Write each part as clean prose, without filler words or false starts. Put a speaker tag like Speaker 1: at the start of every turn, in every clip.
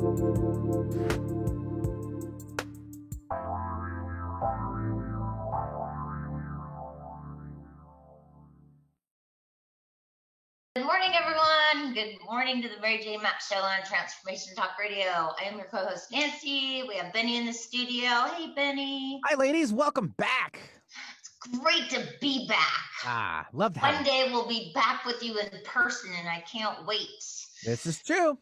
Speaker 1: Good morning, everyone. Good morning to the Mary Jane Mack Show on Transformation Talk Radio. I am your co-host, Nancy. We have Benny in the studio. Hey, Benny.
Speaker 2: Hi, ladies. Welcome back.
Speaker 1: It's great to be back.
Speaker 2: Love to have
Speaker 1: One day we'll be back with you in person, and I can't wait.
Speaker 2: This is true.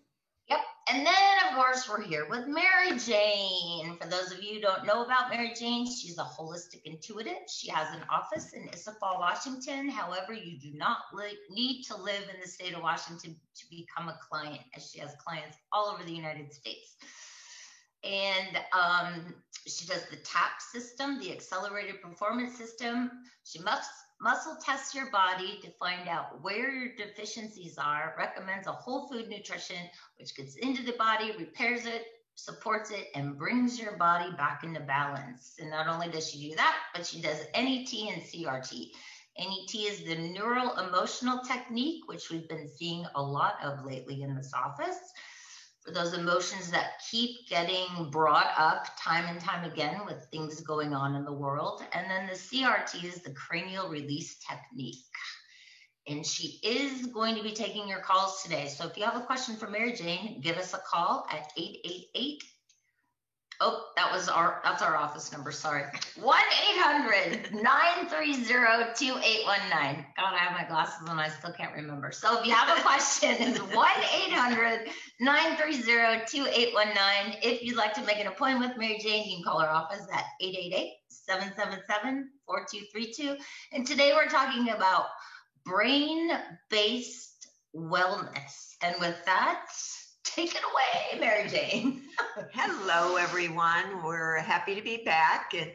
Speaker 1: Yep. And then, of course, we're here with Mary Jane. For those of you who don't know about Mary Jane, she's a holistic intuitive. She has an office in Issaquah, Washington. However, you do not need to live in the state of Washington to become a client, as she has clients all over the United States. And she does the TAP system, the accelerated performance system. She muscle tests your body to find out where your deficiencies are, recommends a whole food nutrition, which gets into the body, repairs it, supports it, and brings your body back into balance. And not only does she do that, but she does NET and CRT. NET is the neural emotional technique, which we've been seeing a lot of lately in this office, for those emotions that keep getting brought up time and time again with things going on in the world. And then the CRT is the cranial release technique. And she is going to be taking your calls today. So if you have a question for Mary Jane, give us a call at 888. Oh, that's our office number, sorry. 1-800-930-2819. God, I have my glasses on, I still can't remember. So if you have a question, it's 1-800-930-2819. If you'd like to make an appointment with Mary Jane, you can call her office at 888-777-4232. And today we're talking about brain-based wellness. And with that, take it away, Mary Jane.
Speaker 3: Hello, everyone. We're happy to be back. And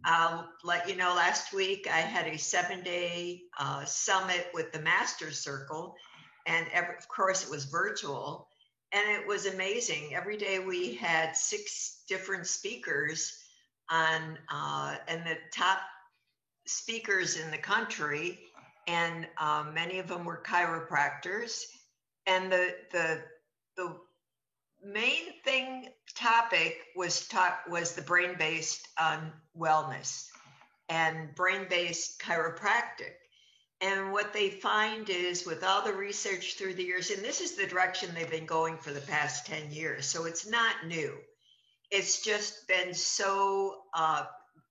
Speaker 3: I'll let you know, last week I had a 7-day summit with the Master Circle. And of course, it was virtual. And it was amazing. Every day we had 6 different speakers on, and the top speakers in the country. And many of them were chiropractors. And the main topic was the brain-based wellness and brain-based chiropractic. And what they find is, with all the research through the years, and this is the direction they've been going for the past 10 years, so it's not new. It's just been so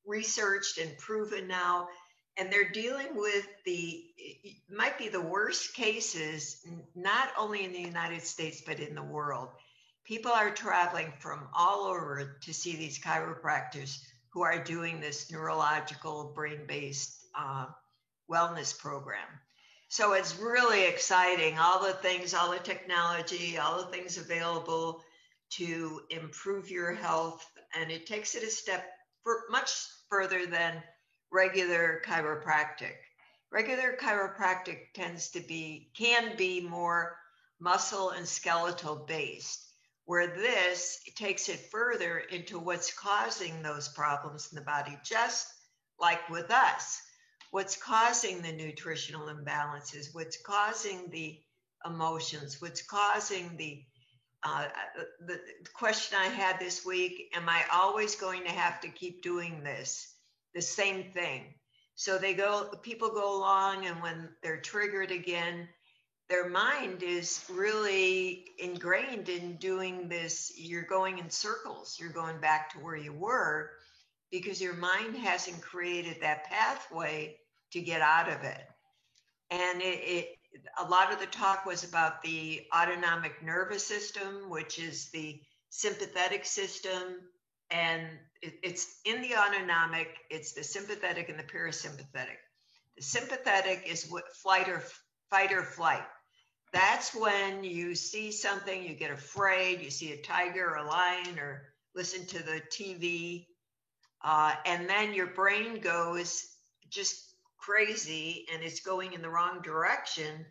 Speaker 3: researched and proven now. And they're dealing with might be the worst cases, not only in the United States, but in the world. People are traveling from all over to see these chiropractors who are doing this neurological brain-based wellness program. So it's really exciting. All the things, all the technology, all the things available to improve your health. And it takes it a step much further than regular chiropractic. Regular chiropractic can be more muscle and skeletal based, where this takes it further into what's causing those problems in the body, just like with us. What's causing the nutritional imbalances, what's causing the emotions, what's causing the question I had this week, am I always going to have to keep doing this? The same thing. So people go along, and when they're triggered again, their mind is really ingrained in doing this. You're going in circles. You're going back to where you were because your mind hasn't created that pathway to get out of it. And a lot of the talk was about the autonomic nervous system, which is the sympathetic system. And it's in the autonomic, it's the sympathetic and the parasympathetic. The sympathetic is what fight or flight. That's when you see something, you get afraid, you see a tiger or a lion or listen to the TV, and then your brain goes just crazy and it's going in the wrong direction.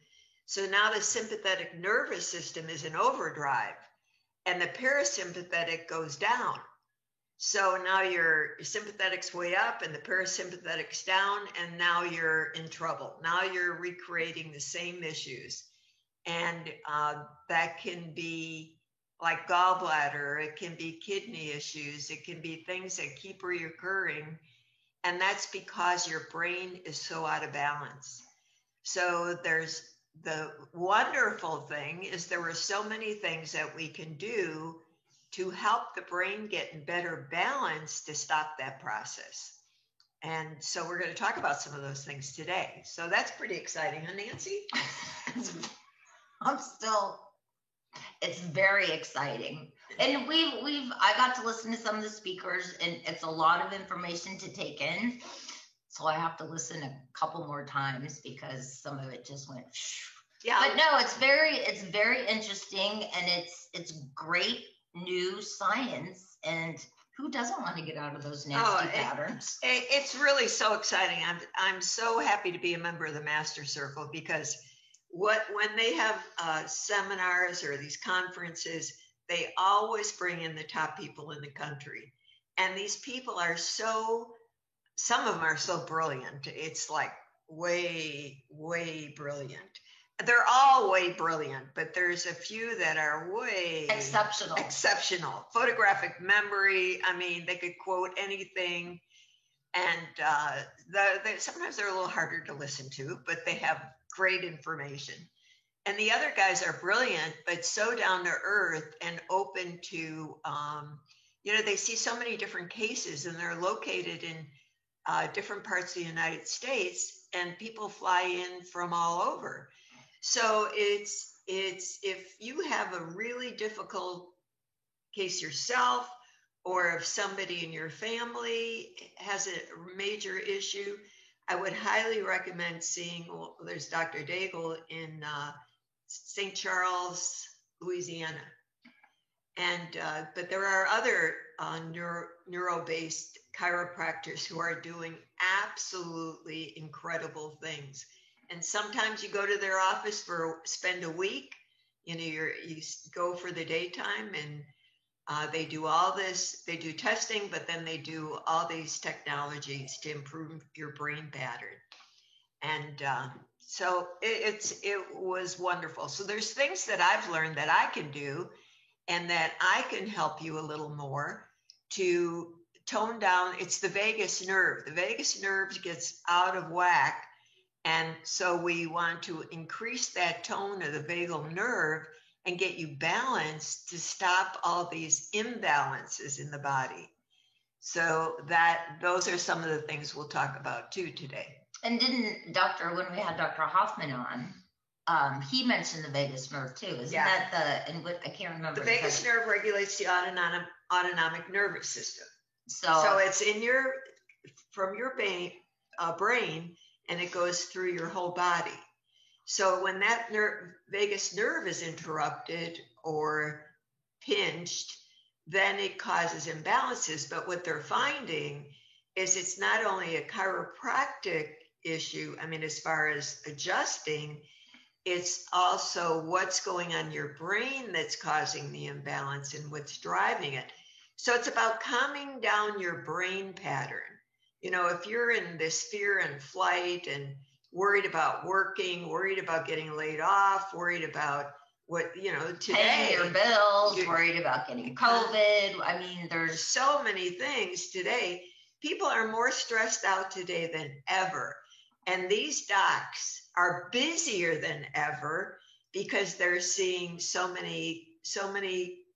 Speaker 3: So now the sympathetic nervous system is in overdrive and the parasympathetic goes down. So now your sympathetic's way up and the parasympathetic's down, and now you're in trouble. Now you're recreating the same issues. And that can be like gallbladder, it can be kidney issues, it can be things that keep reoccurring. And that's because your brain is so out of balance. So there's the wonderful thing is there are so many things that we can do to help the brain get in better balance to stop that process. And so we're going to talk about some of those things today. So that's pretty exciting, huh, Nancy?
Speaker 1: It's very exciting. And I got to listen to some of the speakers, and it's a lot of information to take in. So I have to listen a couple more times because some of it just went.
Speaker 3: Yeah.
Speaker 1: But no, it's very interesting, and it's great new science. And who doesn't want to get out of those nasty patterns?
Speaker 3: It's really so exciting. I'm so happy to be a member of the Master Circle because when they have seminars or these conferences, they always bring in the top people in the country. And these people are some of them are so brilliant. It's like way, way brilliant. They're all way brilliant, but there's a few that are way exceptional. Photographic memory. I mean, they could quote anything. And sometimes they're a little harder to listen to, but they have great information. And the other guys are brilliant, but so down to earth and open to, they see so many different cases, and they're located in different parts of the United States, and people fly in from all over. So it's if you have a really difficult case yourself, or if somebody in your family has a major issue, I would highly recommend seeing, there's Dr. Daigle in St. Charles, Louisiana. And but there are other neuro-based chiropractors who are doing absolutely incredible things. And sometimes you go to their office spend a week, you go for the daytime, and they do all this, they do testing, but then they do all these technologies to improve your brain pattern. And so it was wonderful. So there's things that I've learned that I can do and that I can help you a little more to tone down. It's the vagus nerve. The vagus nerve gets out of whack. And so we want to increase that tone of the vagal nerve and get you balanced to stop all these imbalances in the body. So those are some of the things we'll talk about too today.
Speaker 1: And when we had Dr. Hoffman on, he mentioned the vagus nerve too. Isn't that I can't remember.
Speaker 3: The vagus nerve regulates the autonomic nervous system. So it's from your brain, and it goes through your whole body. So when that vagus nerve is interrupted or pinched, then it causes imbalances. But what they're finding is it's not only a chiropractic issue, as far as adjusting, it's also what's going on in your brain that's causing the imbalance and what's driving it. So it's about calming down your brain pattern. If you're in this fear and flight and worried about working, worried about getting laid off, worried about today.
Speaker 1: Paying your bills, worried about getting COVID.
Speaker 3: There's so many things today. People are more stressed out today than ever. And these docs are busier than ever because they're seeing so many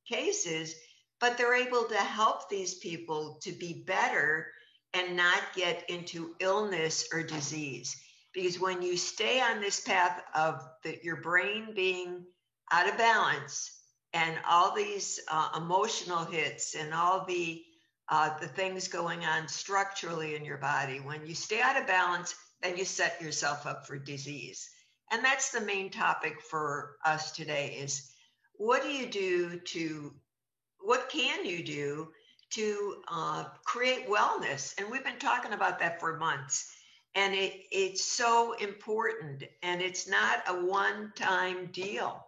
Speaker 3: cases, but they're able to help these people to be better and not get into illness or disease. Because when you stay on this path of your brain being out of balance and all these emotional hits and all the things going on structurally in your body, when you stay out of balance, then you set yourself up for disease. And that's the main topic for us today is what can you do to create wellness? And we've been talking about that for months. And it's so important. And it's not a one-time deal,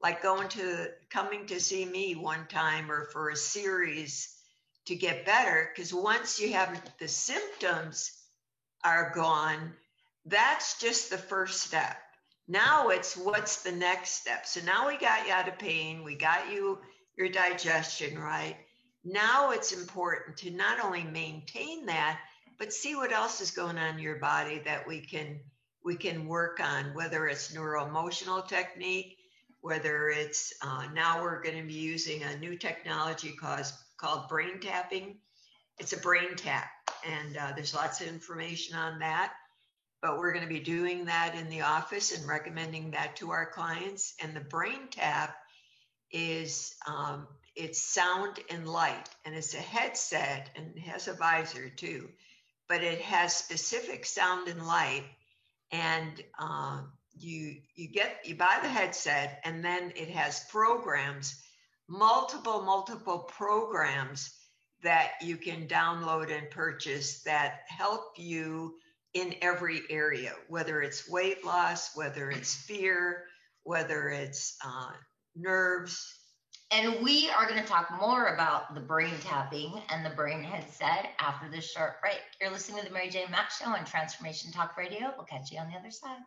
Speaker 3: like coming to see me one time or for a series to get better. Because once you have the symptoms are gone, that's just the first step. Now it's what's the next step. So now we got you out of pain. We got you your digestion right. Now it's important to not only maintain that, but see what else is going on in your body that we can work on, whether it's neuroemotional technique, whether it's now we're going to be using a new technology called brain tapping. It's a brain tap, and there's lots of information on that. But we're going to be doing that in the office and recommending that to our clients. And the brain tap is it's sound and light, and it's a headset and it has a visor too, but it has specific sound and light. And you buy the headset, and then it has programs, multiple programs that you can download and purchase that help you in every area, whether it's weight loss, whether it's fear, whether it's nerves.
Speaker 1: And we are going to talk more about the brain tapping and the brain headset after this short break. You're listening to the Mary Jane Mack Show on Transformation Talk Radio. We'll catch you on the other side.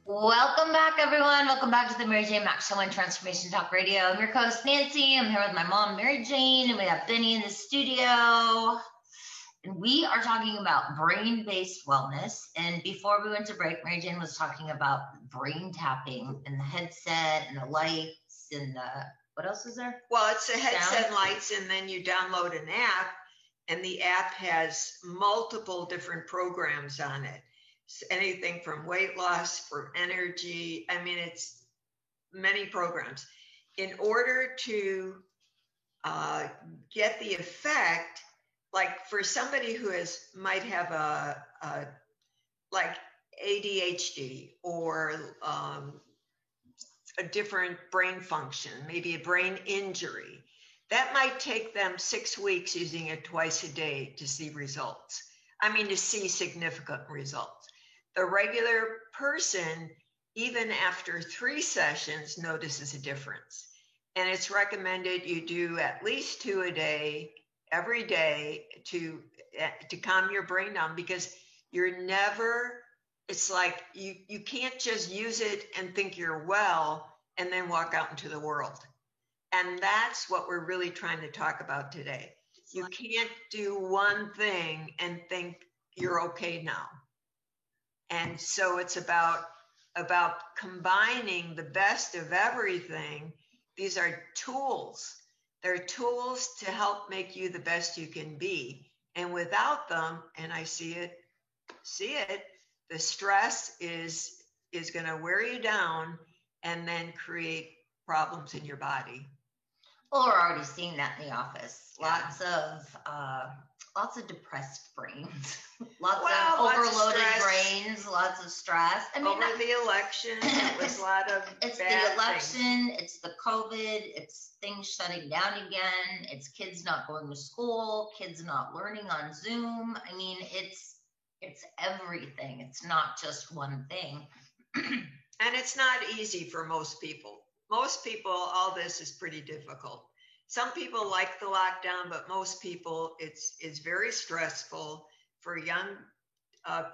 Speaker 1: Welcome back, everyone. Welcome back to the Mary Jane Mack Show on Transformation Talk Radio. I'm your host, Nancy. I'm here with my mom, Mary Jane, and we have Benny in the studio. And we are talking about brain-based wellness. And before we went to break, Mary Jane was talking about brain tapping and the headset and the lights and the, what else is there?
Speaker 3: Well, it's the headset and lights, and then you download an app, and the app has multiple different programs on it. Anything from weight loss, for energy. I mean, it's many programs. In order to get the effect, like for somebody who might have a like ADHD or a different brain function, maybe a brain injury, that might take them 6 weeks using it twice a day to see results. I mean, to see significant results. The regular person, even after 3 sessions, notices a difference. And it's recommended you do at least 2 a day, every day, to calm your brain down, because it's like you can't just use it and think you're well and then walk out into the world. And that's what we're really trying to talk about today. You can't do one thing and think you're okay now. And so it's about combining the best of everything. These are tools. They're tools to help make you the best you can be. And without them, and I see it, the stress is going to wear you down and then create problems in your body.
Speaker 1: Well, we're already seeing that in the office. Yeah. Lots of depressed brains, lots of overloaded brains, lots of stress. I mean,
Speaker 3: over the election, it was a lot of
Speaker 1: it's the election, it's the COVID, it's things shutting down again, it's kids not going to school, kids not learning on Zoom. I mean, it's everything. It's not just one thing.
Speaker 3: And it's not easy for most people. Most people, all this is pretty difficult. Some people like the lockdown, but most people, it's very stressful. For young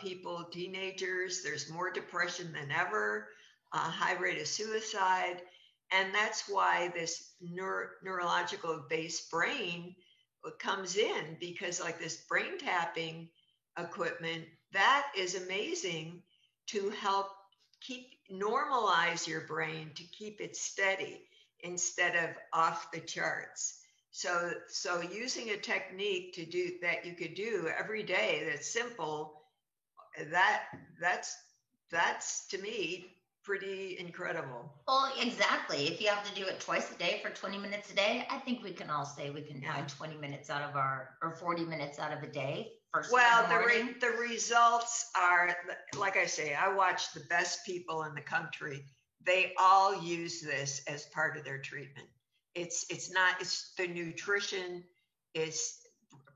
Speaker 3: people, teenagers, there's more depression than ever, a high rate of suicide. And that's why this neurological based brain comes in, because like this brain tapping equipment, that is amazing to help normalize your brain, to keep it steady instead of off the charts. So using a technique to do that, you could do every day, that's simple, that's to me pretty incredible.
Speaker 1: Well, exactly. If you have to do it twice a day for 20 minutes a day, I think we can all say we can find 20 minutes out of or 40 minutes out of a day.
Speaker 3: The results are, like I say, I watch the best people in the country. They all use this as part of their treatment. It's the nutrition, it's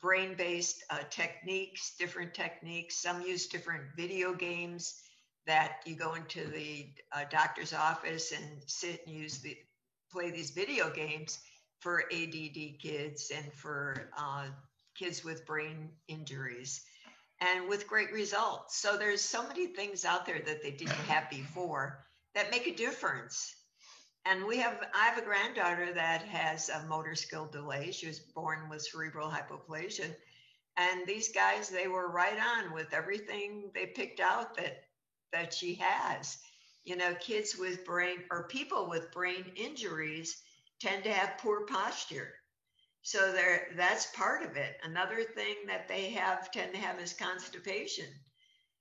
Speaker 3: brain-based techniques, different techniques. Some use different video games that you go into the doctor's office and sit and play these video games for ADD kids and for kids with brain injuries. and with great results. So there's so many things out there that they didn't have before that make a difference. And I have a granddaughter that has a motor skill delay. She was born with cerebral hypoplasia. And these guys, they were right on with everything they picked out that she has. You know, kids with brain or people with brain injuries tend to have poor posture. So that's part of it. Another thing that they tend to have is constipation.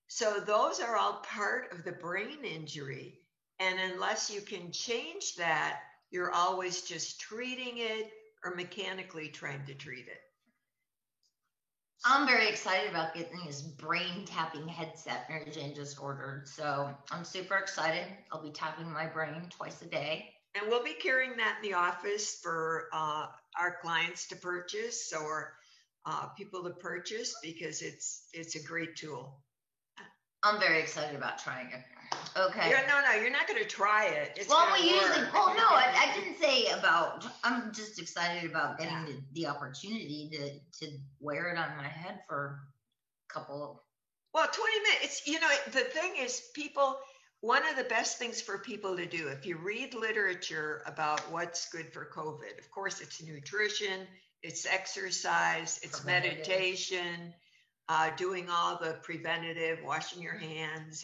Speaker 3: So those are all part of the brain injury. And unless you can change that, you're always just treating it or mechanically trying to treat it.
Speaker 1: I'm very excited about getting his brain tapping headset Mary Jane just ordered. So I'm super excited. I'll be tapping my brain twice a day.
Speaker 3: And we'll be carrying that in the office for our clients to purchase or people to purchase because it's a great tool.
Speaker 1: I'm very excited about trying it. Okay.
Speaker 3: No, you're not going to try it. It's
Speaker 1: I didn't say about, I'm just excited about getting the opportunity to wear it on my head for a couple.
Speaker 3: Well, 20 minutes, the thing is one of the best things for people to do, if you read literature about what's good for COVID, of course, it's nutrition, it's exercise, it's meditation, doing all the preventative, washing your hands,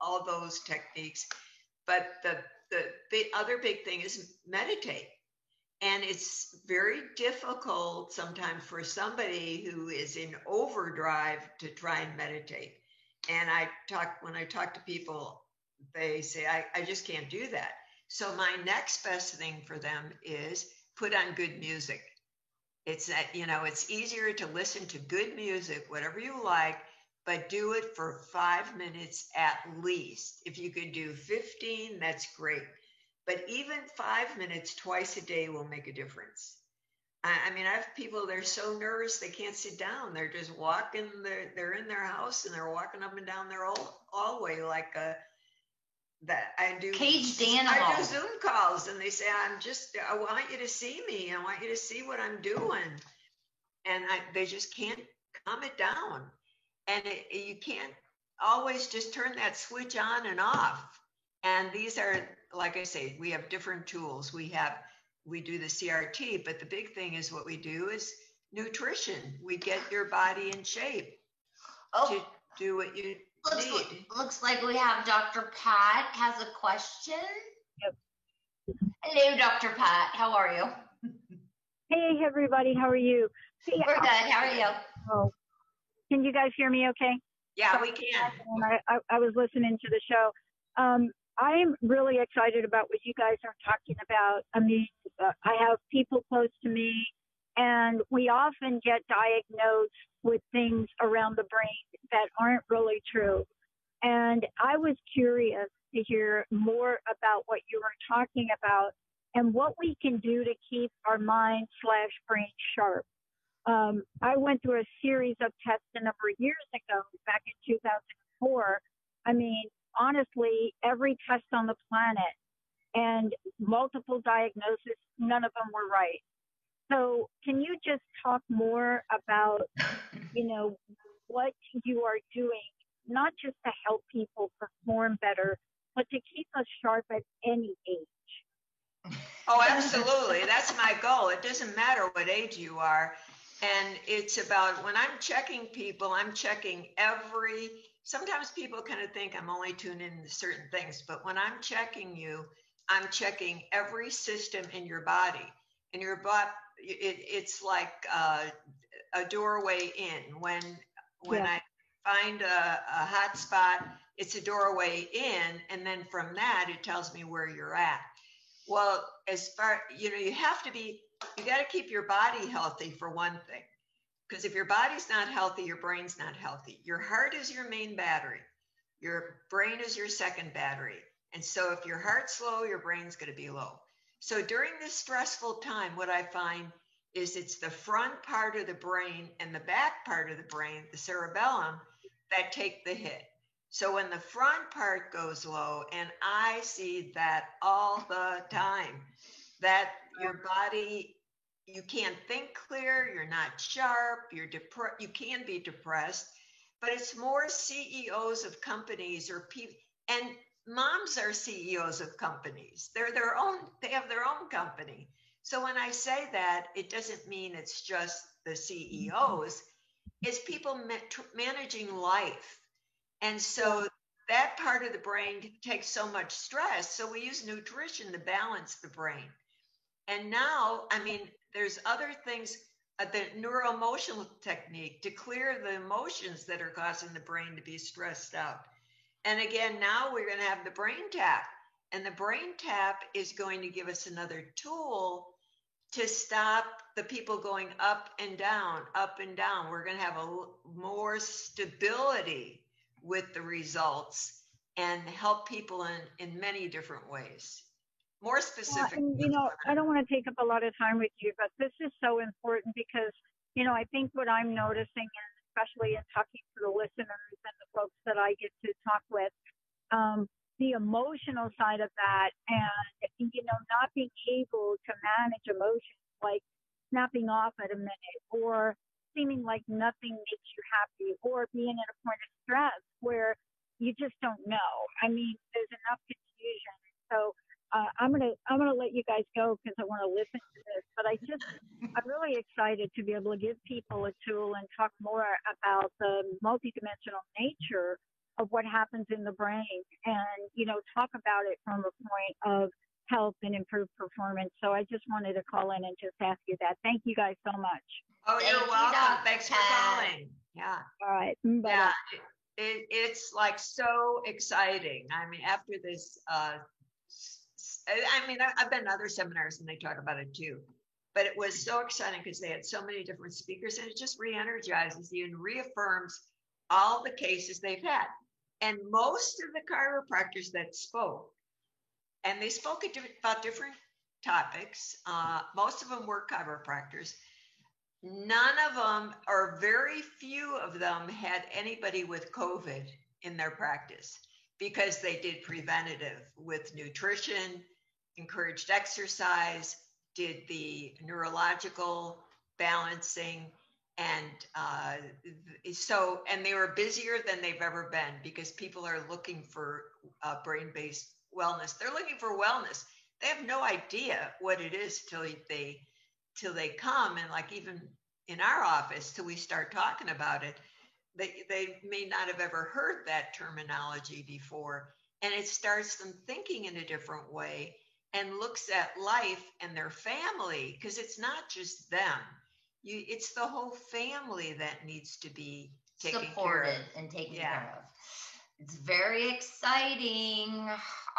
Speaker 3: all those techniques. But the other big thing is meditate. And it's very difficult sometimes for somebody who is in overdrive to try and meditate. And when I talk to people, they say, I just can't do that. So my next best thing for them is put on good music. It's that, it's easier to listen to good music, whatever you like, but do it for 5 minutes at least. If you could do 15, that's great. But even 5 minutes twice a day will make a difference. I mean, I have people, they're so nervous, they can't sit down. They're just walking, they're in their house and they're walking up and down their hallway like I do
Speaker 1: caged animal.
Speaker 3: I do Zoom calls and they say, I want you to see me. I want you to see what I'm doing. And they just can't calm it down. And you can't always just turn that switch on and off. And these are, like I say, we have different tools. We do the CRT, but the big thing is what we do is nutrition. We get your body in shape to do what you need.
Speaker 1: Looks like we have Dr. Pat has a question.
Speaker 4: Yep.
Speaker 1: Hello, Dr. Pat. How are you?
Speaker 4: Hey, everybody. How are you? Hey,
Speaker 1: we're good. How are you?
Speaker 4: Oh, can you guys hear me okay?
Speaker 3: Yeah, we can.
Speaker 4: I was listening to the show. I'm really excited about what you guys are talking about. I mean, I have people close to me, and we often get diagnosed with things around the brain that aren't really true. And I was curious to hear more about what you were talking about and what we can do to keep our mind/brain sharp. I went through a series of tests a number of years ago, back in 2004. I mean, honestly, every test on the planet and multiple diagnoses, none of them were right. So can you just talk more about, what you are doing, not just to help people perform better, but to keep us sharp at any age?
Speaker 3: Oh, absolutely. That's my goal. It doesn't matter what age you are. And it's about when I'm checking people, I'm checking sometimes people kind of think I'm only tuning in to certain things, but when I'm checking you, I'm checking every system in your body. In your body, it's like a doorway in. When I find a hot spot, it's a doorway in, and then from that, it tells me where you're at. Well, as far, you got to keep your body healthy for one thing. Because if your body's not healthy, your brain's not healthy. Your heart is your main battery. Your brain is your second battery. And so if your heart's low, your brain's going to be low. So during this stressful time, what I find is it's the front part of the brain and the back part of the brain, the cerebellum, that take the hit. So when the front part goes low, and I see that all the time, that your body, you can't think clear, you're not sharp, you can be depressed. but it's more CEOs of companies or people, and moms are CEOs of companies. They have their own company. So when I say that, it doesn't mean it's just the CEOs, it's people managing life. And so that part of the brain takes so much stress. So we use nutrition to balance the brain. And now, I mean, there's other things, the neuroemotional technique to clear the emotions that are causing the brain to be stressed out. And again, now we're going to have the brain tap. And the brain tap is going to give us another tool to stop the people going up and down, up and down. We're going to have more stability with the results and help people in many different ways. More specific.
Speaker 4: And, I don't want to take up a lot of time with you, but this is so important because, I think what I'm noticing, and especially in talking to the listeners and the folks that I get to talk with, the emotional side of that and, not being able to manage emotions, like snapping off at a minute or seeming like nothing makes you happy or being at a point of stress where you just don't know. I mean, there's enough confusion. So I'm gonna let you guys go because I want to listen to this. But I'm really excited to be able to give people a tool and talk more about the multidimensional nature of what happens in the brain, and talk about it from a point of health and improved performance. So I just wanted to call in and just ask you that. Thank you guys so much.
Speaker 3: Oh, you're welcome. Thanks for calling. Yeah.
Speaker 4: All right. Bye.
Speaker 3: Yeah. It's like so exciting. I mean, after this. I've been to other seminars and they talk about it too, but it was so exciting because they had so many different speakers, and it just re-energizes you and reaffirms all the cases they've had. And most of the chiropractors that spoke, and they spoke about different topics, most of them were chiropractors. None of them, or very few of them, had anybody with COVID in their practice, because they did preventative with nutrition, encouraged exercise, did the neurological balancing, and they were busier than they've ever been because people are looking for brain-based wellness. They're looking for wellness. They have no idea what it is till they come, and like even in our office, till we start talking about it. They may not have ever heard that terminology before, and it starts them thinking in a different way and looks at life and their family, because it's not just them. It's the whole family that needs to be
Speaker 1: supported and taken care of. It's very exciting.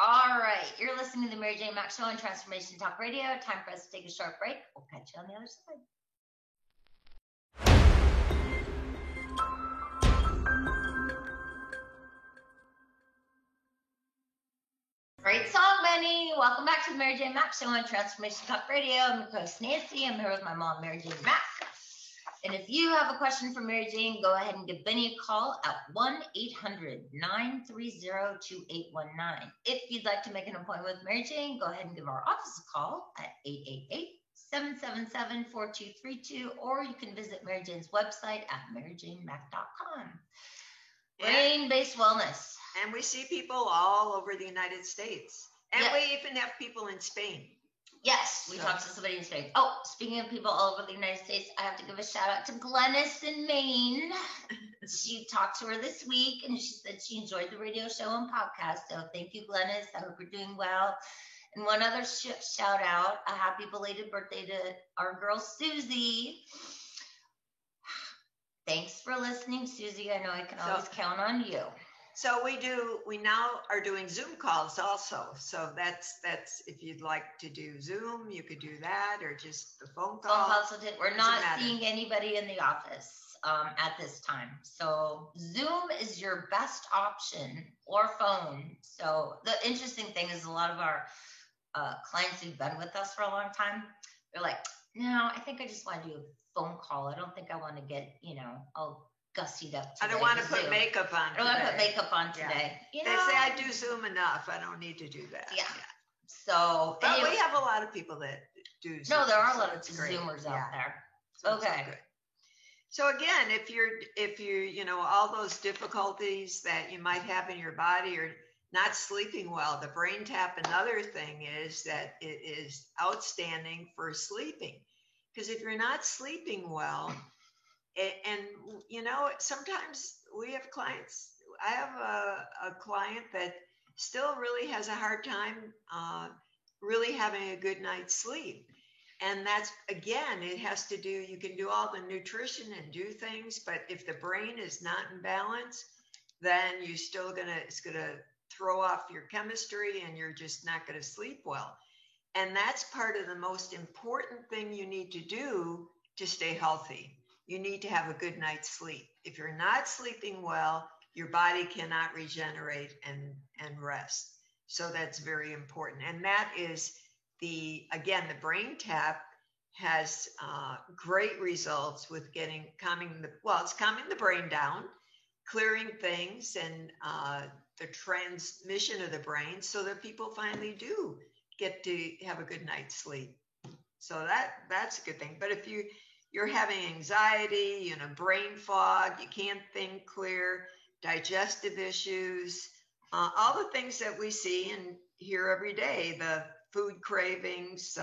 Speaker 1: All right, you're listening to the Mary Jane Mack Show on Transformation Talk Radio. Time for us to take a short break. We'll catch you on the other side. Great song, Benny. Welcome back to the Mary Jane Mack Show on Transformation Talk Radio. I'm your host, Nancy. I'm here with my mom, Mary Jane Mack. And if you have a question for Mary Jane, go ahead and give Benny a call at 1-800-930-2819. If you'd like to make an appointment with Mary Jane, go ahead and give our office a call at 888-777-4232, or you can visit Mary Jane's website at maryjanemack.com. Brain-based wellness.
Speaker 3: And we see people all over the United States. And we even have people in Spain.
Speaker 1: Yes, we talked to somebody in Spain. Oh, speaking of people all over the United States, I have to give a shout out to Glennis in Maine. She talked to her this week, and she said she enjoyed the radio show and podcast. So thank you, Glennis. I hope you're doing well. And one other shout out, a happy belated birthday to our girl, Susie. Thanks for listening, Susie. I know I can always count on you.
Speaker 3: So we now are doing Zoom calls also. So that's if you'd like to do Zoom, you could do that, or just the phone call.
Speaker 1: Phone calls. We're not seeing anybody in the office at this time. So Zoom is your best option, or phone. So the interesting thing is a lot of our clients who've been with us for a long time, they're like, no, I think I just want to do a phone call. I don't think I want to get, all gussied up today.
Speaker 3: I don't want to put makeup on today.
Speaker 1: I don't want to put makeup on today.
Speaker 3: Yeah. They say I do Zoom enough. I don't need to do that.
Speaker 1: Yeah. So,
Speaker 3: but we have a lot of people that do Zoom.
Speaker 1: No, there are a lot of Zoomers out there.
Speaker 3: So
Speaker 1: okay.
Speaker 3: So again, if you're, all those difficulties that you might have in your body or not sleeping well, the brain tap, another thing is that it is outstanding for sleeping. Because if you're not sleeping well, and sometimes we have clients, I have a client that still really has a hard time really having a good night's sleep. And that's, again, it has to do, you can do all the nutrition and do things, but if the brain is not in balance, then it's going to throw off your chemistry and you're just not going to sleep well. And that's part of the most important thing you need to do to stay healthy. You need to have a good night's sleep. If you're not sleeping well, your body cannot regenerate and rest. So that's very important. And that is the brain tap has great results with calming the brain down, clearing things, and the transmission of the brain so that people finally do get to have a good night's sleep. So that's a good thing. But if you're having anxiety, brain fog, you can't think clear, digestive issues, all the things that we see and hear every day, the food cravings,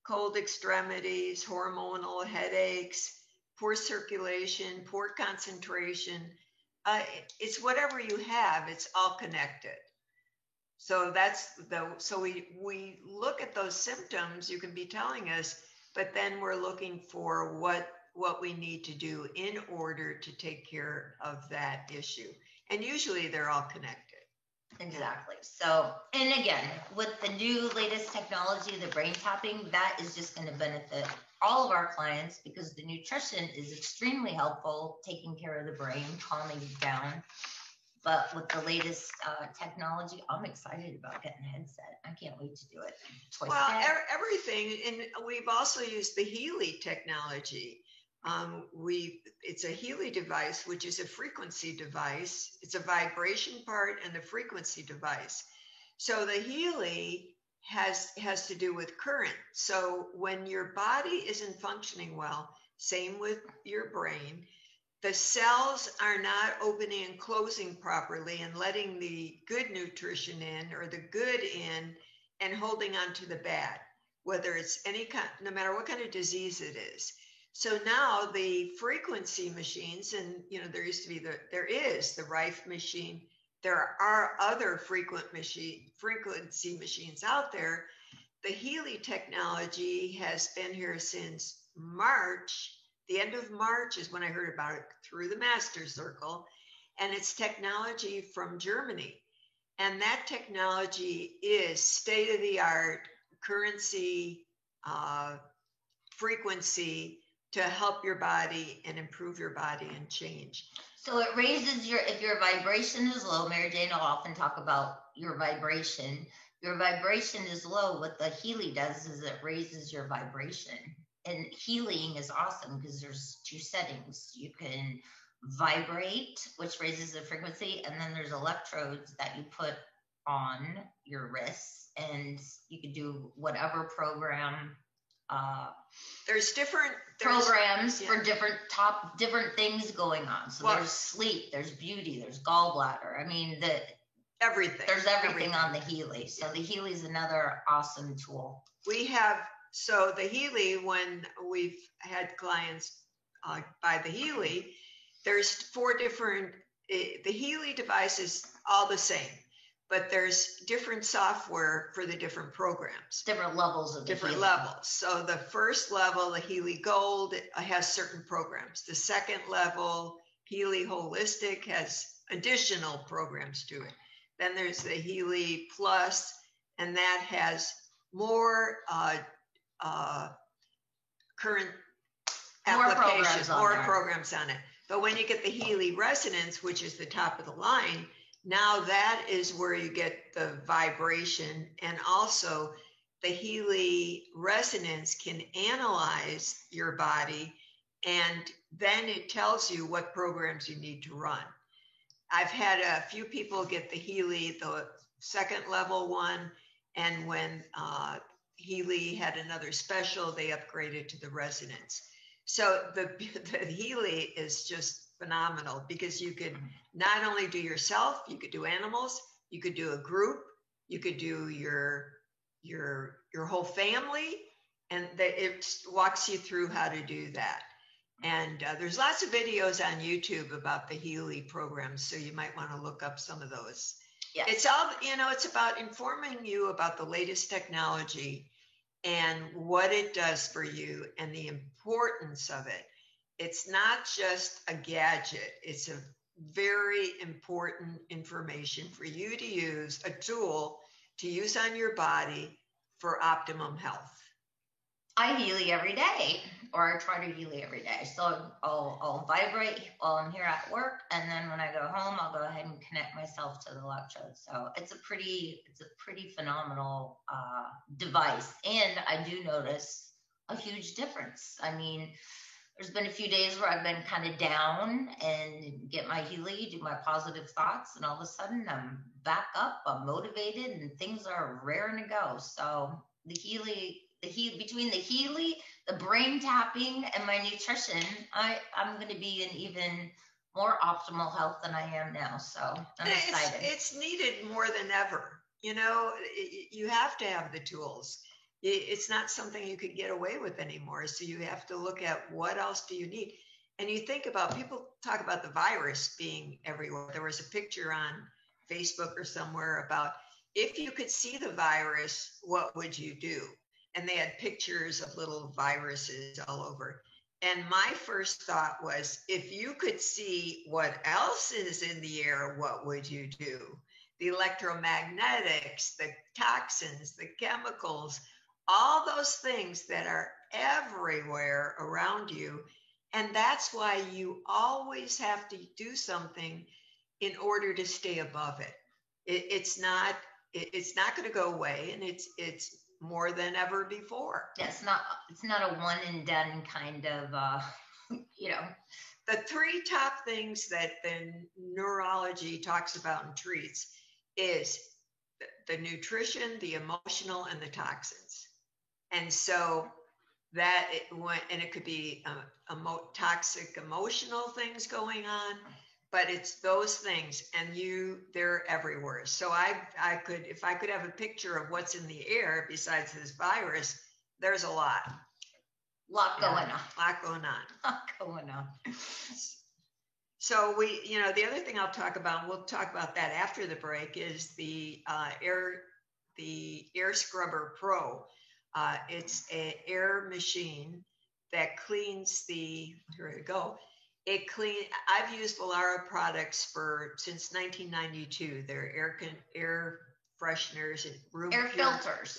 Speaker 3: cold extremities, hormonal headaches, poor circulation, poor concentration. It's whatever you have, it's all connected. So we look at those symptoms you can be telling us, but then we're looking for what we need to do in order to take care of that issue. And usually they're all connected.
Speaker 1: Exactly. So, and again, with the new latest technology, the brain tapping, that is just going to benefit all of our clients because the nutrition is extremely helpful, taking care of the brain, calming it down. But with the latest technology, I'm excited about getting a headset. I can't wait to do it.
Speaker 3: Everything. And we've also used the Healy technology. It's a Healy device, which is a frequency device. It's a vibration part and the frequency device. So the Healy has to do with current. So when your body isn't functioning well, same with your brain, the cells are not opening and closing properly and letting the good nutrition in or the good in and holding on to the bad, whether it's no matter what kind of disease it is. So now the frequency machines, and there is the Rife machine. There are other frequency machines out there. The Healy technology has been here since March. The end of March is when I heard about it through the Master Circle, and it's technology from Germany. And that technology is state-of-the-art currency, frequency to help your body and improve your body and change.
Speaker 1: So it raises if your vibration is low, Mary Jane will often talk about your vibration. Your vibration is low. What the Healy does is it raises your vibration. And healing is awesome because there's two settings. You can vibrate, which raises the frequency, and then there's electrodes that you put on your wrists, and you can do whatever program.
Speaker 3: There's different
Speaker 1: programs for different things going on. So there's sleep, there's beauty, there's gallbladder. I mean,
Speaker 3: everything.
Speaker 1: There's everything on the Healy. So the Healy is another awesome tool.
Speaker 3: So the Healy, when we've had clients buy the Healy, there's 4 different, the Healy device is all the same, but there's different software for the different programs.
Speaker 1: Different levels of
Speaker 3: different levels. So the first level, the Healy Gold, has certain programs. The second level, Healy Holistic, has additional programs to it. Then there's the Healy Plus, and that has more current applications, more programs on it. But when you get the Healy Resonance, which is the top of the line, now that is where you get the vibration, and also the Healy Resonance can analyze your body, and then it tells you what programs you need to run. I've had a few people get the Healy, the second level one, and when Healy had another special, they upgraded to the Resonance. So the Healy is just phenomenal because you could not only do yourself, you could do animals, you could do a group, you could do your whole family, and it walks you through how to do that. And there's lots of videos on YouTube about the Healy programs, so you might want to look up some of those.
Speaker 1: Yes.
Speaker 3: It's all, it's about informing you about the latest technology and what it does for you and the importance of it. It's not just a gadget. It's a very important information for you to use, a tool to use on your body for optimum health.
Speaker 1: I Healy every day, or I try to Healy every day. So I'll vibrate while I'm here at work, and then when I go home, I'll go ahead and connect myself to the electrodes. So it's a pretty phenomenal device, and I do notice a huge difference. I mean, there's been a few days where I've been kind of down and get my Healy, do my positive thoughts, and all of a sudden I'm back up, I'm motivated, and things are raring to go. So the Healy. Between the Healy, the brain tapping, and my nutrition, I'm going to be in even more optimal health than I am now. So I'm excited.
Speaker 3: It's needed more than ever. You have to have the tools. It's not something you could get away with anymore. So you have to look at what else do you need. And you think about, people talk about the virus being everywhere. There was a picture on Facebook or somewhere about if you could see the virus, what would you do? And they had pictures of little viruses all over. And my first thought was, if you could see what else is in the air, what would you do? The electromagnetics, the toxins, the chemicals, all those things that are everywhere around you. And that's why you always have to do something in order to stay above it. It's not going to go away, and it's more than ever before.
Speaker 1: Yeah, it's not a one and done kind of,
Speaker 3: The three top things that the neurology talks about and treats is the nutrition, the emotional, and the toxins. And so it could be toxic emotional things going on, but it's those things, and they're everywhere. So if I could have a picture of what's in the air besides this virus, there's a lot.
Speaker 1: Lot going on.
Speaker 3: So the other thing I'll talk about, we'll talk about that after the break, is the Air Scrubber Pro. It's an air machine that cleans here we go. I've used Vollara products since 1992. They're air fresheners and
Speaker 1: filters,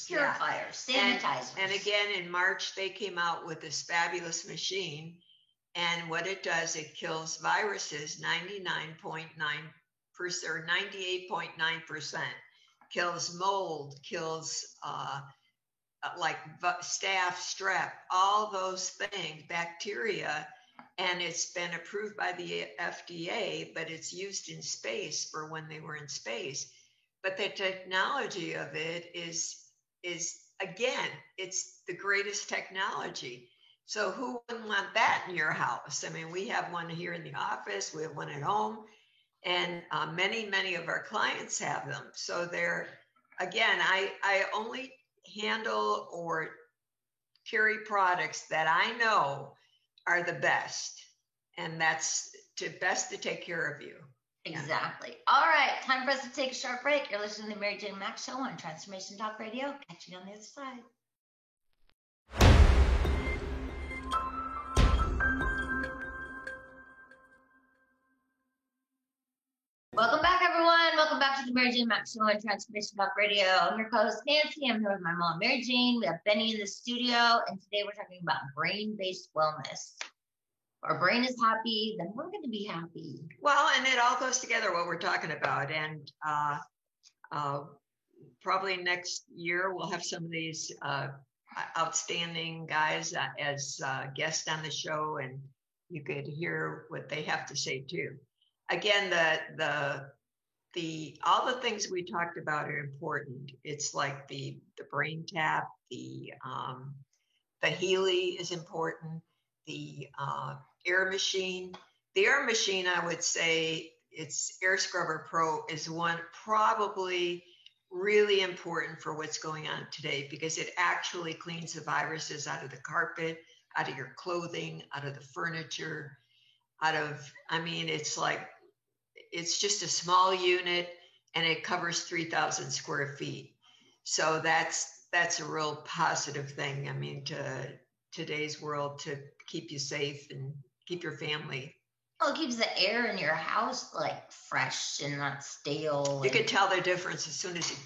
Speaker 3: purifiers,
Speaker 1: sanitizers.
Speaker 3: And again, in March, they came out with this fabulous machine. And what it does, it kills viruses 99.9% or 98.9%. Kills mold, kills like staph, strep, all those things, bacteria. And it's been approved by the FDA, but it's used in space for when they were in space. But the technology of it is again, it's the greatest technology. So who wouldn't want that in your house? I mean, we have one here in the office, we have one at home, and many of our clients have them. So again, I only handle or carry products that I know are the best, and that's best to take care of you.
Speaker 1: Exactly. All right, time for us to take a short break. You're listening to the Mary Jane Mack Show on Transformation Talk Radio. Catch you on the other side. Welcome back, everyone. Welcome back to the Mary Jane Mack Show on Transformation Talk Radio. I'm your co-host, Nancy. I'm here with my mom, Mary Jane. We have Benny in the studio, and today we're talking about brain-based wellness. If our brain is happy, then we're going to be happy.
Speaker 3: Well, and it all goes together, what we're talking about. And probably next year, we'll have some of these outstanding guys as guests on the show, and you could hear what they have to say too. Again, all the things we talked about are important. It's like the brain tap, the The Healy is important. The air machine. The air machine, I would say, it's Air Scrubber Pro is one probably really important for what's going on today, because it actually cleans the viruses out of the carpet, out of your clothing, out of the furniture, it's just a small unit, and it covers 3,000 square feet. So that's a real positive thing. I mean, to today's world, to keep you safe and keep your family.
Speaker 1: Well, it keeps the air in your house like fresh and not stale.
Speaker 3: You can tell the difference as soon as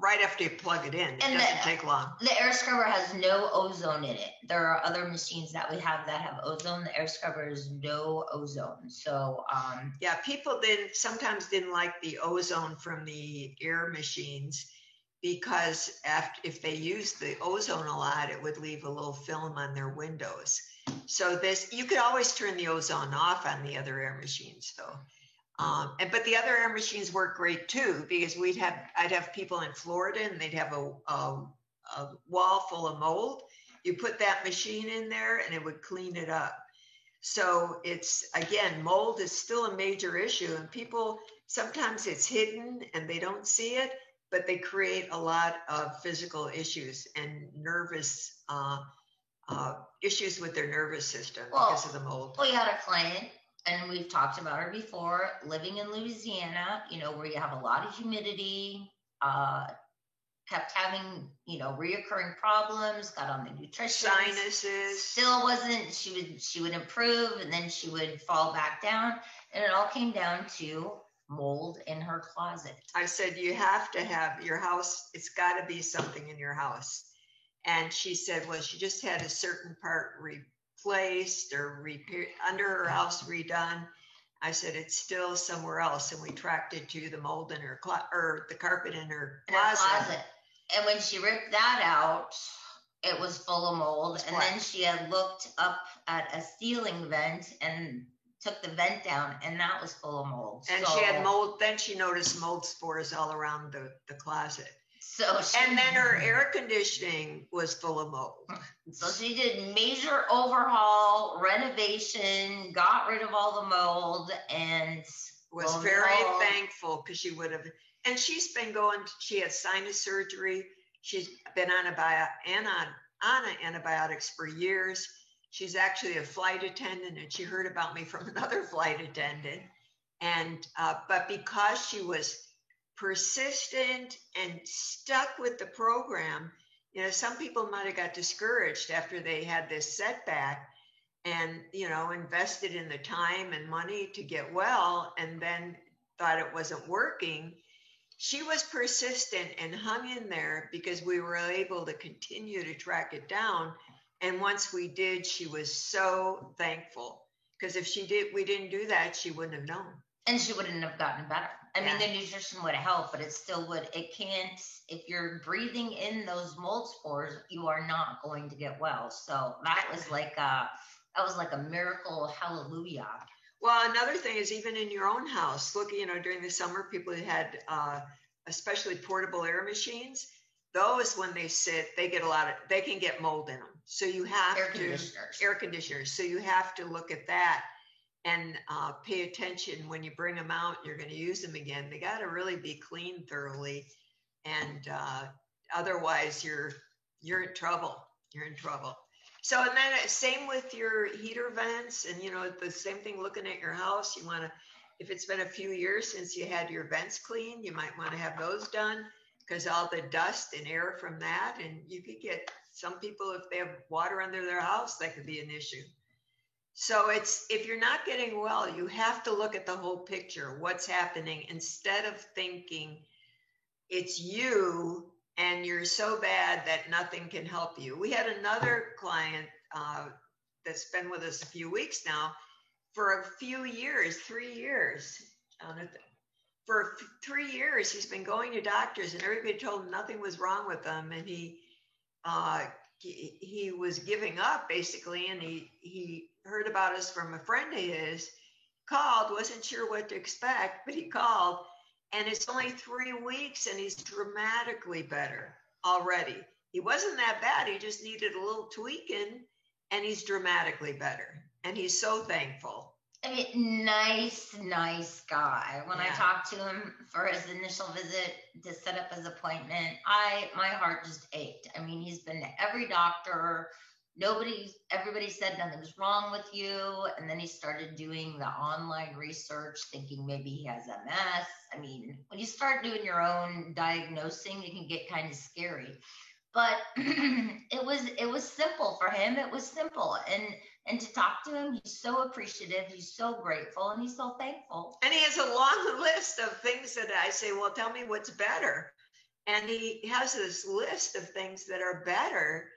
Speaker 3: right after you plug it in. It doesn't take long.
Speaker 1: The air scrubber has no ozone in it. There are other machines that we have that have ozone. The air scrubber is no ozone. So
Speaker 3: yeah, people sometimes didn't like the ozone from the air machines, because if they used the ozone a lot, it would leave a little film on their windows. So you could always turn the ozone off on the other air machines, though. But the other air machines work great too, because I'd have people in Florida, and they'd have a wall full of mold. You put that machine in there, and it would clean it up. So mold is still a major issue, and people, sometimes it's hidden and they don't see it, but they create a lot of physical issues and nervous issues with their nervous system because of the mold.
Speaker 1: We had a client, and we've talked about her before, living in Louisiana, where you have a lot of humidity, kept having, reoccurring problems, got on the nutrition.
Speaker 3: Sinuses.
Speaker 1: Still wasn't, she would improve, and then she would fall back down. And it all came down to mold in her closet.
Speaker 3: I said, you have to have your house, it's got to be something in your house. And she said, well, she just had a certain part replaced or repaired under her house, redone. I said, it's still somewhere else. And we tracked it to the mold in her or the carpet in her closet.
Speaker 1: And when she ripped that out, it was full of mold. And then she had looked up at a ceiling vent and took the vent down, and that was full of mold.
Speaker 3: And she had mold. Then she noticed mold spores all around the closet. And then her air conditioning was full of mold.
Speaker 1: So she did major overhaul, renovation, got rid of all the mold, and
Speaker 3: was very thankful, because she would have. And she's been she had sinus surgery. She's been on antibiotics for years. She's actually a flight attendant, and she heard about me from another flight attendant. And but because she was persistent and stuck with the program, some people might have got discouraged after they had this setback, and invested in the time and money to get well, and then thought it wasn't working. She was persistent and hung in there, because we were able to continue to track it down. And once we did, she was so thankful, because if we didn't do that, she wouldn't have known.
Speaker 1: And she wouldn't have gotten better. I mean, the nutrition would help, but it still would. It can't, if you're breathing in those mold spores, you are not going to get well. So that was like a miracle. Hallelujah.
Speaker 3: Well, another thing is, even in your own house, look, during the summer, people had especially portable air machines. Those, when they sit, they can get mold in them. So you have air conditioners. So you have to look at that and pay attention when you bring them out. You're going to use them again. They got to really be cleaned thoroughly, and otherwise you're in trouble. You're in trouble. So, and then same with your heater vents, and the same thing. Looking at your house, you want to, if it's been a few years since you had your vents cleaned, you might want to have those done, because all the dust and air from that, and you could get some people, if they have water under their house, that could be an issue. So if you're not getting well, you have to look at the whole picture, what's happening, instead of thinking it's you and you're so bad that nothing can help you. We had another client that's been with us a few weeks now. For a few years, 3 years, Jonathan. For 3 years, he's been going to doctors, and everybody told him nothing was wrong with him, and he was giving up basically. And he heard about us from a friend of his, called, wasn't sure what to expect, but he called, and it's only 3 weeks, and he's dramatically better already. he wasn't that bad. He just needed a little tweaking, and he's dramatically better. And he's so thankful.
Speaker 1: I mean, nice guy. When I
Speaker 3: Yeah.
Speaker 1: talked to him for his initial visit to set up his appointment, my heart just ached. I mean, he's been to every doctor. Everybody said nothing was wrong with you. And then he started doing the online research, thinking maybe he has MS. I mean, when you start doing your own diagnosing, it can get kind of scary. But it was simple for him. It was simple. And to talk to him, he's so appreciative, he's so grateful, and he's so thankful.
Speaker 3: And he has a long list of things that I say, well, tell me what's better. And he has this list of things that are better.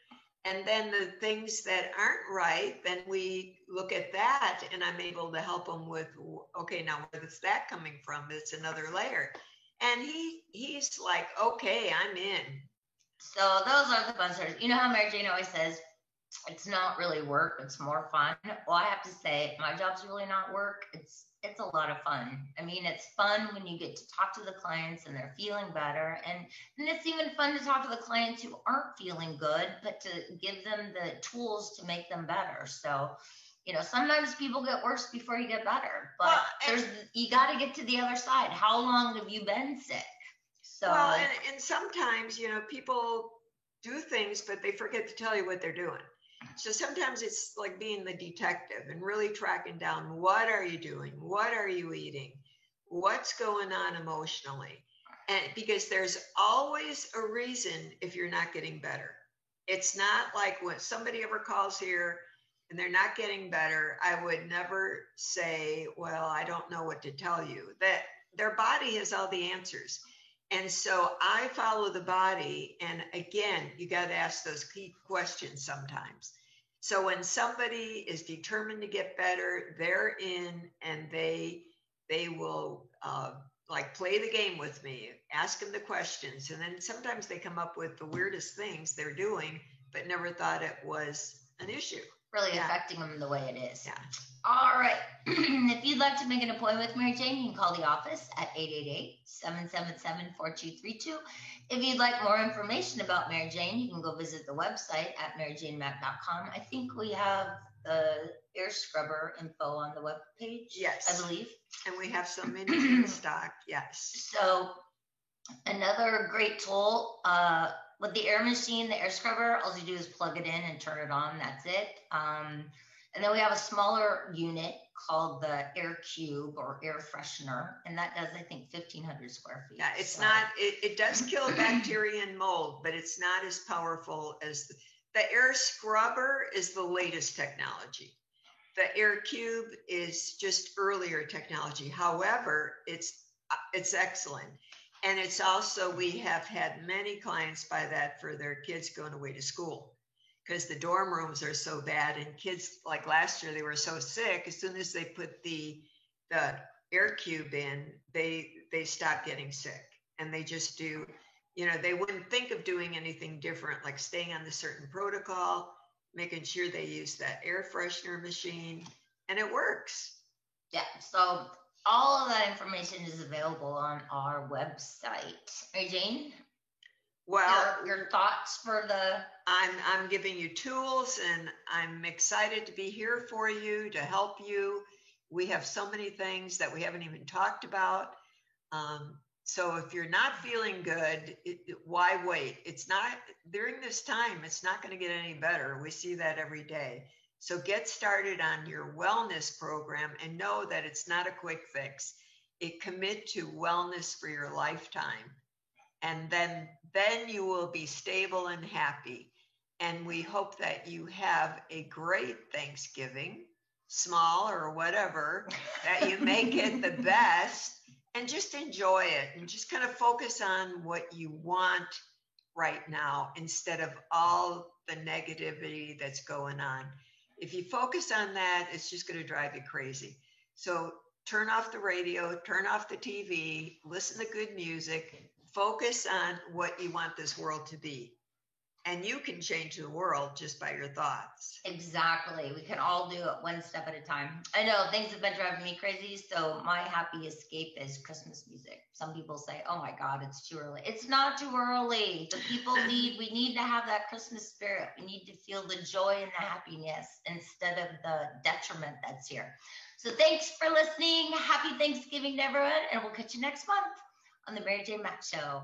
Speaker 3: And then the things that aren't right, then we look at that, and I'm able to help him with, okay, now where's that coming from? It's another layer. And he's like, okay, I'm in.
Speaker 1: So those are the fun stories. You know how Mary Jane always says, it's not really work, it's more fun. Well, I have to say, my job's really not work. It's a lot of fun. I mean, it's fun when you get to talk to the clients and they're feeling better. And it's even fun to talk to the clients who aren't feeling good, but to give them the tools to make them better. So, you know, sometimes people get worse before you get better, but you got to get to the other side. How long have you been sick? So,
Speaker 3: well, and sometimes, you know, people do things, but they forget to tell you what they're doing. So sometimes it's like being the detective and really tracking down, what are you doing? What are you eating? What's going on emotionally? And because there's always a reason if you're not getting better. It's not like when somebody ever calls here and they're not getting better, I would never say, well, I don't know what to tell you. That their body has all the answers. And so I follow the body. And again, you got to ask those key questions sometimes. So when somebody is determined to get better, they're in, and they will like play the game with me, ask them the questions. And then sometimes they come up with the weirdest things they're doing, but never thought it was an issue.
Speaker 1: Really affecting them the way it is.
Speaker 3: Yeah.
Speaker 1: All right. If you'd like to make an appointment with Mary Jane, you can call the office at 888-777-4232. If you'd like more information about Mary Jane, you can go visit the website at maryjanemack.com. I think we have the air scrubber info on the web page.
Speaker 3: Yes.
Speaker 1: I believe.
Speaker 3: And we have some in stock. Yes.
Speaker 1: So another great tool, with the air machine, the air scrubber, all you do is plug it in and turn it on. That's it. And then we have a smaller unit called the Air Cube or air freshener, and that does, I think, 1,500 square feet.
Speaker 3: Yeah, it's not. It does kill bacteria and mold, but it's not as powerful as the air scrubber. Is the latest technology. The Air Cube is just earlier technology. However, it's excellent. And it's also, we have had many clients buy that for their kids going away to school because the dorm rooms are so bad, and kids, like last year, they were so sick. As soon as they put the Air Cube in, they stop getting sick, and they just do, you know, they wouldn't think of doing anything different, like staying on the certain protocol, making sure they use that air freshener machine, and it works.
Speaker 1: Yeah. So all of that information is available on our website. Mary Jane?
Speaker 3: Well,
Speaker 1: your thoughts for the...
Speaker 3: I'm giving you tools, and I'm excited to be here for you, to help you. We have so many things that we haven't even talked about. So if you're not feeling good, why wait? It's not, during this time, it's not going to get any better. We see that every day. So get started on your wellness program and know that it's not a quick fix. Commit to wellness for your lifetime. And then you will be stable and happy. And we hope that you have a great Thanksgiving, small or whatever, that you make it the best, and just enjoy it and just kind of focus on what you want right now instead of all the negativity that's going on. If you focus on that, it's just going to drive you crazy. So turn off the radio, turn off the TV, listen to good music, focus on what you want this world to be. And you can change the world just by your thoughts.
Speaker 1: Exactly. We can all do it one step at a time. I know things have been driving me crazy. So my happy escape is Christmas music. Some people say, oh my God, it's too early. It's not too early. The people we need to have that Christmas spirit. We need to feel the joy and the happiness instead of the detriment that's here. So thanks for listening. Happy Thanksgiving to everyone. And we'll catch you next month on the Mary Jane Mack Show.